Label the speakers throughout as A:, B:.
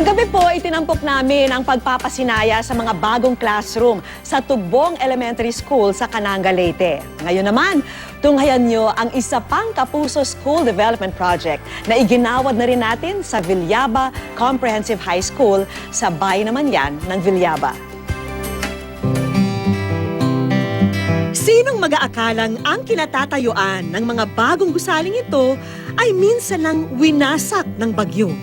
A: Kagabi po, itinampok namin ang pagpapasinaya sa mga bagong classroom sa Tugbong Elementary School sa Cananga, Leyte. Ngayon naman, tunghayan nyo ang isa pang Kapuso School Development Project na iginawad na rin natin sa Villaba Comprehensive High School sa bayan naman yan ng Villaba. Sinong mag-aakalang ang kinatatayuan ng mga bagong gusaling ito ay minsan lang winasak ng bagyo?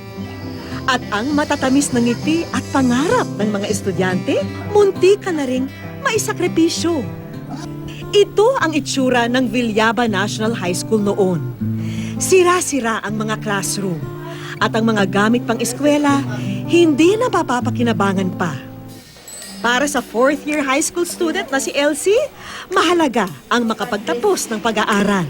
A: At ang matatamis ng ngiti at pangarap ng mga estudyante, munti ka na ring maisakripisyo. Ito ang itsura ng Villaba National High School noon. Sira-sira ang mga classroom at ang mga gamit pang eskwela hindi na mapapakinabangan pa. Para sa fourth-year high school student na si Elsie, mahalaga ang makapagtapos ng pag-aaral.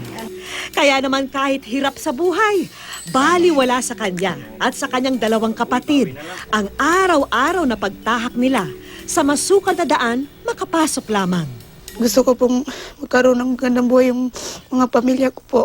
A: Kaya naman kahit hirap sa buhay, baliwala sa kanya at sa kanyang dalawang kapatid ang araw-araw na pagtahak nila sa masukal na daan makapasok lamang.
B: Gusto ko pong magkaroon ng magandang buhay yung mga pamilya ko po.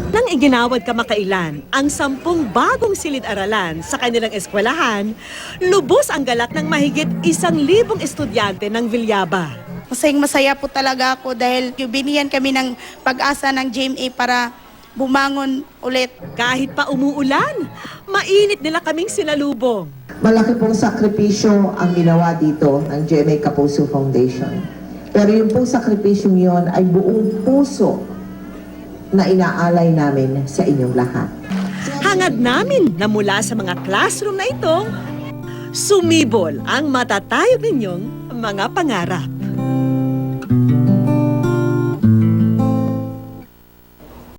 A: Nang iginawad kamakailan ang 10 bagong silid-aralan sa kanilang eskwelahan, lubos ang galak ng mahigit 1,000 estudyante ng Villaba.
B: Masayang-masaya po talaga ako dahil binigyan kami ng pag-asa ng GMA para bumangon ulit.
A: Kahit pa umuulan, mainit nila kaming sinalubong.
C: Malaki pong sakripisyo ang ginawa dito ng GMA Kapuso Foundation. Pero yung pong sakripisyong yon ay buong puso na inaalay namin sa inyong lahat.
A: Hangad namin na mula sa mga classroom na ito, sumibol ang matatayog ninyong mga pangarap.